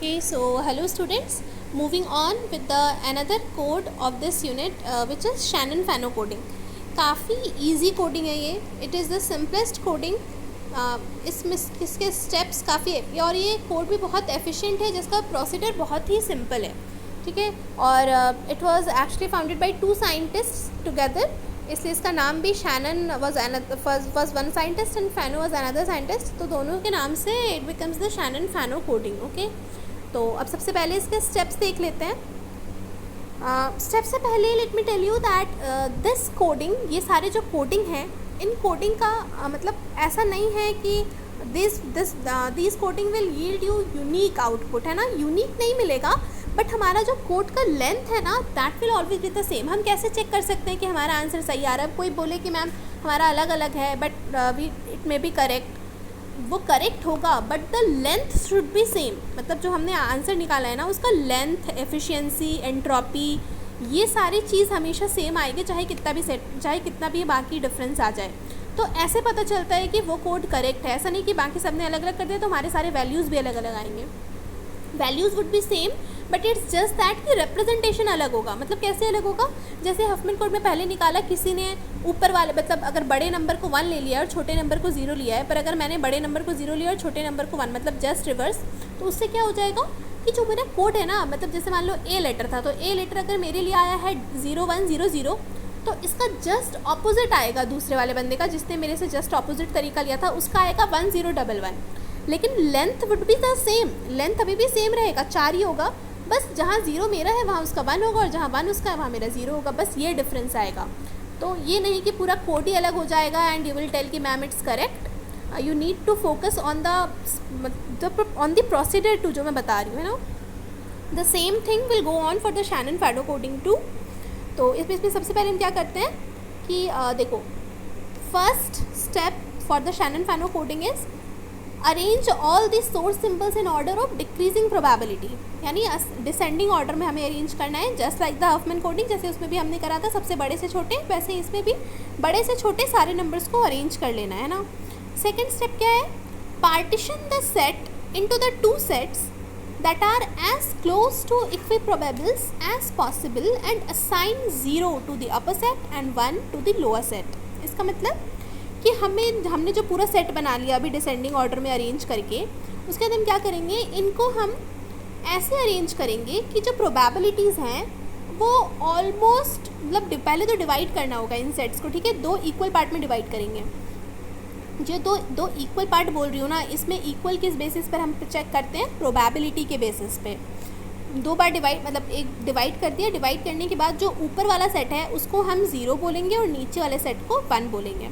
Okay, so hello students. Moving on with the another code of this unit, which is Shannon-Fano coding. काफ़ी easy coding है ये. It is the simplest coding. इसमें इसके steps काफ़ी और ये code भी बहुत efficient है जिसका procedure बहुत ही simple है. ठीक है. और it was actually founded by two scientists together. इसलिए इसका नाम भी Shannon was one scientist and Fano was another scientist. तो दोनों के नाम से it becomes the Shannon-Fano coding. Okay, तो अब सबसे पहले इसके स्टेप्स देख लेते हैं. स्टेप से पहले let me tell you that this coding, ये सारे जो कोडिंग हैं, इन कोडिंग का मतलब ऐसा नहीं है कि this coding will yield you unique output, है ना. यूनिक नहीं मिलेगा, बट हमारा जो कोड का लेंथ है ना, that will always be the same. हम कैसे चेक कर सकते हैं कि हमारा आंसर सही आ रहा है? कोई बोले कि मैम हमारा अलग अलग है, but it may be correct, वो करेक्ट होगा, but the length should be same. मतलब जो हमने आंसर निकाला है ना, उसका लेंथ, एफिशिएंसी, एंट्रोपी, ये सारी चीज़ हमेशा सेम आएगी, चाहे कितना भी बाकी डिफरेंस आ जाए. तो ऐसे पता चलता है कि वो कोड करेक्ट है. ऐसा नहीं कि बाकी सब ने अलग अलग कर दिया तो हमारे सारे वैल्यूज़ भी अलग अलग आएंगे. Values would be same, but it's just that कि रिप्रेजेंटेशन अलग होगा. मतलब कैसे अलग होगा? जैसे हफमैन कोड में पहले निकाला, किसी ने ऊपर वाले मतलब अगर बड़े नंबर को 1 ले लिया और छोटे नंबर को 0 लिया है, पर अगर मैंने बड़े नंबर को 0 लिया और छोटे नंबर को 1, मतलब जस्ट रिवर्स, तो उससे क्या हो जाएगा कि जो मेरा कोड है ना, मतलब जैसे मान लो ए लेटर था, तो ए लेटर अगर मेरे लिए आया है 0100, तो इसका जस्ट ऑपोजिट आएगा दूसरे वाले बंदे का, जिसने मेरे से जस्ट ऑपोजिट तरीका लिया था, उसका आएगा 1011. लेकिन length would be the same. Length अभी भी सेम रहेगा, 4 ही होगा. बस जहाँ 0 मेरा है वहाँ उसका 1 होगा, और जहाँ 1 उसका है वहाँ मेरा 0 होगा. बस ये डिफरेंस आएगा. तो ये नहीं कि पूरा कोड ही अलग हो जाएगा एंड यू विल टेल कि ma'am it's correct. You need to focus on the procedure too, जो मैं बता रही हूँ, है ना. The same thing will go on for the Shannon-Fano coding too. तो इसमें सबसे पहले हम क्या करते हैं कि देखो, first step for the Shannon-Fano coding is arrange all the source symbols in order of decreasing probability. यानी डिसेंडिंग ऑर्डर में हमें अरेंज करना है, just like the Huffman coding. जैसे उसमें भी हमने करा था सबसे बड़े से छोटे, वैसे इसमें भी बड़े से छोटे सारे नंबर्स को अरेंज कर लेना है ना. सेकेंड स्टेप क्या है? Partition the set into the 2 sets that are as close to equiprobables as possible and assign 0 to the upper set and 1 to the lower set. इसका मतलब कि हमने जो पूरा सेट बना लिया अभी डिसेंडिंग ऑर्डर में अरेंज करके, उसके बाद हम क्या करेंगे, इनको हम ऐसे अरेंज करेंगे कि जो प्रोबेबिलिटीज़ हैं वो ऑलमोस्ट, मतलब पहले तो डिवाइड करना होगा इन सेट्स को. ठीक है, 2 इक्वल पार्ट में डिवाइड करेंगे. जो दो इक्वल पार्ट बोल रही हूँ ना, इसमें इक्वल किस बेसिस पर हम चेक करते हैं? प्रोबेबिलिटी के बेसिस पे. 2 बार डिवाइड, मतलब एक डिवाइड कर दिया. डिवाइड करने के बाद जो ऊपर वाला सेट है उसको हम 0 बोलेंगे और नीचे वाले सेट को 1 बोलेंगे.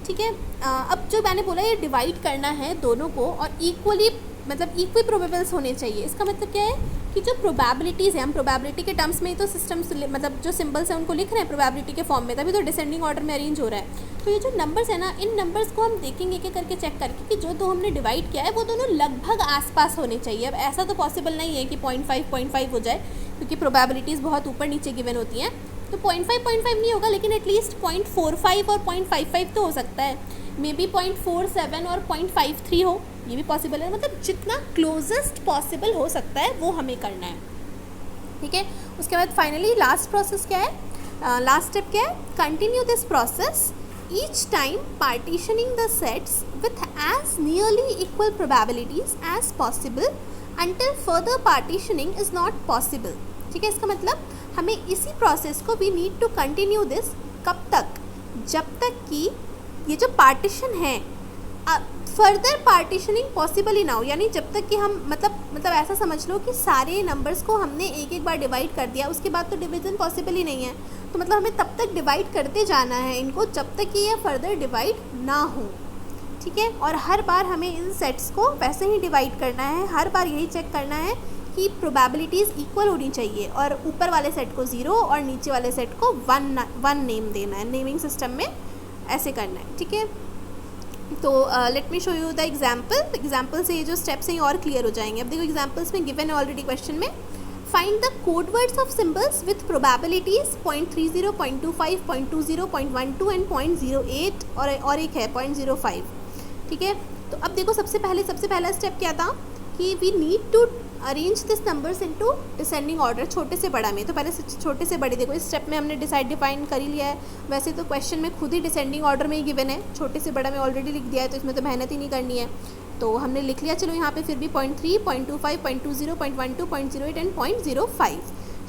ठीक है. अब जो मैंने बोला ये डिवाइड करना है दोनों को, और इक्वली, मतलब इक्वी प्रोबेबल्स होने चाहिए. इसका मतलब क्या है कि जो प्रोबेबिलिटीज़ हैं, हम प्रोबेबिलिटी के टर्म्स में ही तो सिस्टम, मतलब जो सिंबल्स हैं उनको लिख रहे हैं प्रोबेबिलिटी के फॉर्म में, तभी तो डिसेंडिंग ऑर्डर में अरेंज हो रहा है. तो ये जो नंबर्स है ना, इन नंबर्स को हम देखेंगे एक एक करके चेक करके कि जो 2 हमने डिवाइड किया है वो दोनों लगभग आसपास होने चाहिए. अब ऐसा तो पॉसिबल नहीं है कि 0.5 हो जाए, क्योंकि प्रोबेबिलिटीज़ बहुत ऊपर नीचे गिवन होती हैं. तो 0.5 नहीं होगा, लेकिन एटलीस्ट 0.45 और 0.55 तो हो सकता है. मे बी 0.47 और 0.53 हो, ये भी पॉसिबल है. मतलब जितना क्लोजेस्ट पॉसिबल हो सकता है वो हमें करना है. ठीक है. उसके बाद फाइनली लास्ट प्रोसेस क्या है, लास्ट स्टेप क्या है? Continue this process each time partitioning the sets with as nearly equal probabilities as possible until further partitioning is not possible. ठीक है. इसका मतलब हमें इसी प्रोसेस को we need to continue this. कब तक? जब तक कि ये जो पार्टीशन है, फर्दर पार्टीशनिंग पॉसिबल ही ना हो. यानी जब तक कि हम मतलब ऐसा समझ लो कि सारे नंबर्स को हमने एक एक बार डिवाइड कर दिया, उसके बाद तो डिवीज़न पॉसिबल ही नहीं है. तो मतलब हमें तब तक डिवाइड करते जाना है इनको जब तक कि ये फर्दर डिवाइड ना हो. ठीक है. और हर बार हमें इन सेट्स को वैसे ही डिवाइड करना है. हर बार यही चेक करना है कि प्रोबेबिलिटीज़ इक्वल होनी चाहिए, और ऊपर वाले सेट को 0 और नीचे वाले सेट को 1 नेम देना है. नेमिंग सिस्टम में ऐसे करना है. ठीक है. तो let me show you the example से ये जो स्टेप्स हैं और क्लियर हो जाएंगे. अब देखो एग्जाम्पल्स में गिवन है ऑलरेडी क्वेश्चन में. Find the code words of symbols with probabilities 0.30, 0.25, 0.20, 0.12 and 0.08, और एक है 0.05. ठीक है. तो अब देखो सबसे पहला स्टेप क्या था कि we need to arrange this numbers into descending order, छोटे से बड़ा में। तो पहले छोटे से बड़े, देखो इस स्टेप में हमने डिफाइन कर ही लिया है। वैसे तो क्वेश्चन में खुद ही डिसेंडिंग ऑर्डर में ही गिवन है, छोटे से बड़ा में ऑलरेडी लिख दिया है, तो इसमें तो मेहनत ही नहीं करनी है। तो हमने लिख लिया, चलो यहाँ पे फिर भी 0.3, 0.25, 0.20, 0.12, 0.08 एंड 0.05।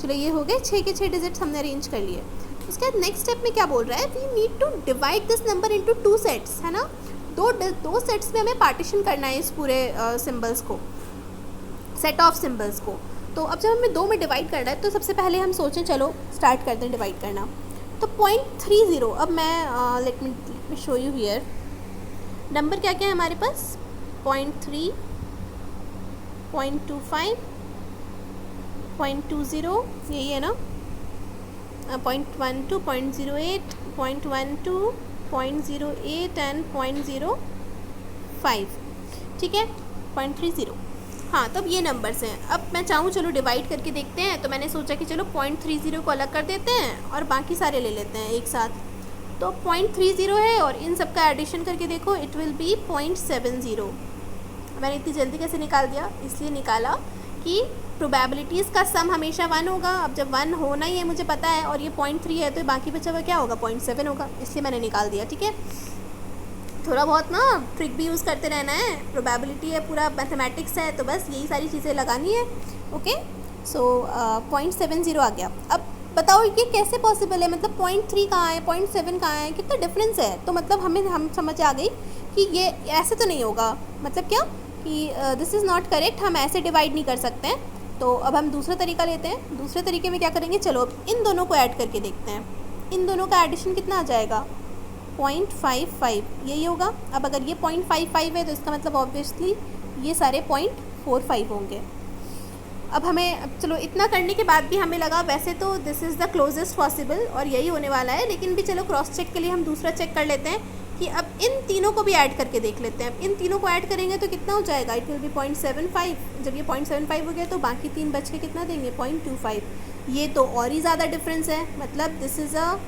चलो ये हो गए 6 के 6 डिजिट्स हमने अरेंज कर लिए। उसके बाद नेक्स्ट स्टेप में क्या बोल रहा है, we need to divide this number into 2 sets, है ना। दो सेट्स में हमें पार्टीशन करना है इस पूरे सिम्बल्स को, सेट ऑफ सिम्बल्स को। तो अब जब हमें 2 में डिवाइड करना है तो सबसे पहले हम सोचें, चलो स्टार्ट करते हैं डिवाइड करना। तो 0.30, अब मैं let me show you here, number क्या क्या है हमारे पास, 0.3, 0.25, 0.20, यही है ना, 0.12, 0.08, 0.12, 0.08 एंड 0.05, ठीक है, 0.30। हाँ, तब ये नंबर्स हैं। अब मैं चाहूँ चलो डिवाइड करके देखते हैं, तो मैंने सोचा कि चलो 0.30 को अलग कर देते हैं और बाकी सारे ले लेते हैं एक साथ। तो 0.30 है और इन सब का एडिशन करके देखो, इट विल बी 0.70। मैंने इतनी जल्दी कैसे निकाल दिया, इसलिए निकाला कि प्रोबेबिलिटीज़ का सम हमेशा 1 होगा। अब जब 1 होना ही है मुझे पता है, और ये 0.3 है, तो बाकी बचा हुआ क्या होगा, 0.7 होगा, इसलिए मैंने निकाल दिया, ठीक है। थोड़ा बहुत ना ट्रिक भी यूज़ करते रहना है, प्रोबेबिलिटी है, पूरा मैथमेटिक्स है, तो बस यही सारी चीज़ें लगानी है। ओके, सो 0.70 आ गया। अब बताओ ये कैसे पॉसिबल है, मतलब 0.3 कहाँ है, 0.7 कहाँ है, कितना डिफरेंस है। तो मतलब हम समझ आ गई कि ये ऐसे तो नहीं होगा, मतलब क्या कि दिस इज़ नॉट करेक्ट, हम ऐसे डिवाइड नहीं कर सकते हैं। तो अब हम दूसरा तरीका लेते हैं। दूसरे तरीके में क्या करेंगे, चलो अब इन दोनों को ऐड करके देखते हैं। इन दोनों का एडिशन कितना आ जाएगा, 0.55, यही होगा। अब अगर ये 0.55 है तो इसका मतलब ऑब्वियसली ये सारे 0.45 होंगे। अब हमें चलो इतना करने के बाद भी हमें लगा वैसे तो this is the closest possible और यही होने वाला है, लेकिन भी चलो क्रॉस चेक के लिए हम दूसरा चेक कर लेते हैं कि अब इन तीनों को भी ऐड करके देख लेते हैं। अब इन तीनों को ऐड करेंगे तो कितना हो जाएगा, इट विल बी 0.75। जब ये 0.75 हो गया तो बाकी 3 बच के कितना देंगे, 0.25। ये तो और ही ज़्यादा डिफरेंस है, मतलब this is a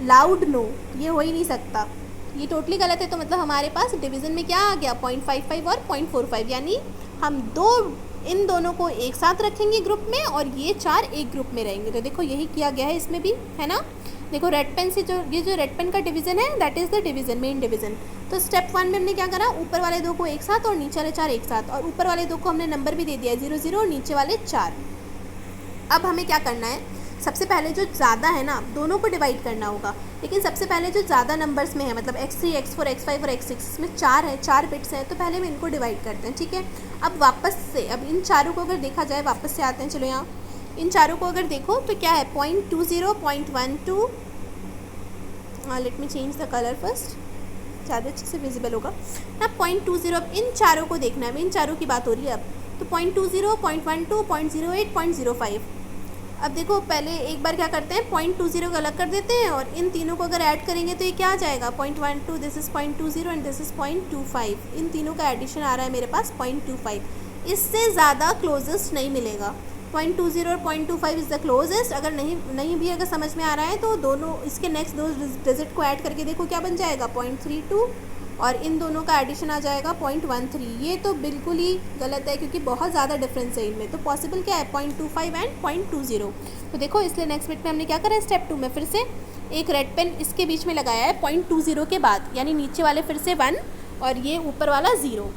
loud no, ये हो ही नहीं सकता, ये टोटली गलत है। तो मतलब हमारे पास डिवीज़न में क्या आ गया, 0.55 और 0.45, यानी हम इन दोनों को एक साथ रखेंगे ग्रुप में और ये 4 एक ग्रुप में रहेंगे। तो देखो यही किया गया है इसमें भी, है ना। देखो रेड पेन से ये जो रेड पेन का डिवीज़न है that is the division, main division. तो स्टेप 1 में हमने क्या करा, ऊपर वाले 2 को एक साथ और नीचे वाले 4 एक साथ, और ऊपर वाले 2 को हमने नंबर भी दे दिया 0 0 और नीचे वाले 4। अब हमें क्या करना है, सबसे पहले जो ज़्यादा है ना दोनों को डिवाइड करना होगा, लेकिन सबसे पहले जो ज़्यादा नंबर्स में है, मतलब x3, x4, x5 और x6, इसमें 4 है, 4 बिट्स हैं, तो पहले हम इनको डिवाइड करते हैं, ठीक है। अब वापस से, अब इन चारों को अगर देखा जाए, वापस से आते हैं, चलो यहाँ इन चारों को अगर देखो तो क्या है, 0.20, 0.12, let me change the colour first, ज़्यादा अच्छे से विजिबल होगा ना। 0.20, अब इन चारों को देखना है, इन चारों की बात हो रही है अब। तो 0.20, 0.12, 0.08, 0.05। अब देखो पहले एक बार क्या करते हैं, 0.20 को अलग कर देते हैं और इन तीनों को अगर ऐड करेंगे तो ये क्या आ जाएगा, 0.12, this is 0.20 and this is 0.25। इन तीनों का एडिशन आ रहा है मेरे पास 0.25, इससे ज़्यादा क्लोजेस्ट नहीं मिलेगा। 0.20 और 0.25 इज़ द क्लोजेस्ट। अगर नहीं भी अगर समझ में आ रहा है तो दोनों इसके नेक्स्ट 2 डिजिट को ऐड करके देखो क्या बन जाएगा, 0.32, और इन दोनों का एडिशन आ जाएगा 0.13। ये तो बिल्कुल ही गलत है क्योंकि बहुत ज़्यादा डिफरेंस है इनमें। तो पॉसिबल क्या है, 0.25 एंड 0.20। तो देखो इसलिए नेक्स्ट बिट में हमने क्या करा है, स्टेप 2 में फिर से एक रेड पेन इसके बीच में लगाया है 0.20 के बाद, यानी नीचे वाले फिर से 1 और ये ऊपर वाला 0।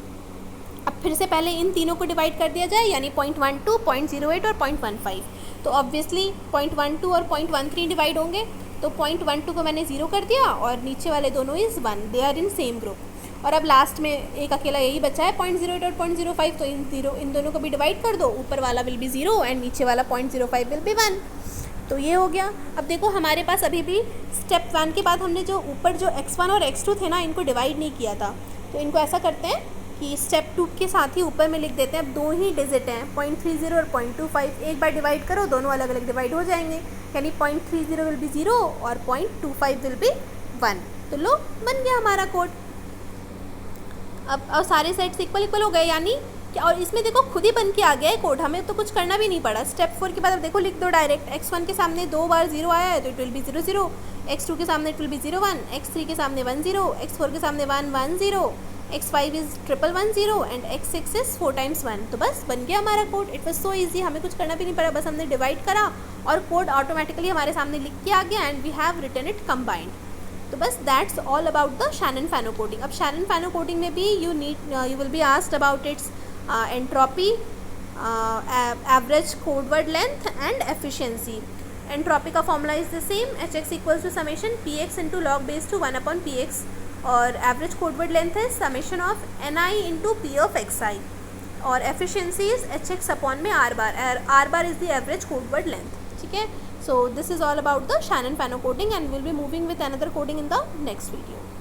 अब फिर से पहले इन तीनों को डिवाइड कर दिया जाए, यानी 0.12, 0.08 और 0.15। तो ऑब्वियसली 0.12 और 0.13 डिवाइड होंगे, तो 0.12 को मैंने 0 कर दिया और नीचे वाले दोनों is 1, they are in same group. और अब लास्ट में एक अकेला यही बचा है 0.08 और 0.05, तो इन दोनों को भी डिवाइड कर दो, ऊपर वाला विल बी 0 एंड नीचे वाला 0.05 विल बी 1। तो ये हो गया। अब देखो हमारे पास अभी भी स्टेप 1 के बाद हमने जो ऊपर जो x1 और x2 थे ना, इनको डिवाइड नहीं किया था, तो इनको ऐसा करते हैं कि स्टेप 2 के साथ ही ऊपर में लिख देते हैं। अब 2 ही डिजिट हैं, 0.30 और 0.25, एक बार डिवाइड करो दोनों अलग अलग डिवाइड हो जाएंगे, यानी 0.30 विल बी 0 और 0.25 विल बी 1। तो लो बन गया हमारा कोड। अब सारे सेट्स इक्वल हो गए, यानी क्या, और इसमें देखो खुद ही बन के आ गया है कोड, हमें तो कुछ करना भी नहीं पड़ा। स्टेप 4 के बाद अब देखो लिख दो डायरेक्ट, x1 के सामने 2 बार 0 आया है तो इट विल बी 0 0, x2 के सामने इट विल बी 0 1, x3 के सामने 1 0, x4 के सामने 1 1 0, x5 is 1110 and x6 is 4 times 1. तो बस बन गया हमारा code. It was so easy, हमें कुछ करना भी नहीं पड़ा, बस हमने डिवाइड करा और कोड ऑटोमेटिकली हमारे सामने लिख के आ गया and we have written it combined. तो बस that's all about the Shannon Fano coding. अब शैनन फैनो कोडिंग में भी you will be asked about its entropy, average code word length and efficiency. Entropy का formula is the same, hx equals to summation px into log base two 1 upon px, और average code word length है summation of ni into p of xi, और efficiency is hx upon में r bar is the average code word length. ठीक है. So this is all about the Shannon Fano coding, and we'll be moving with another coding in the next video.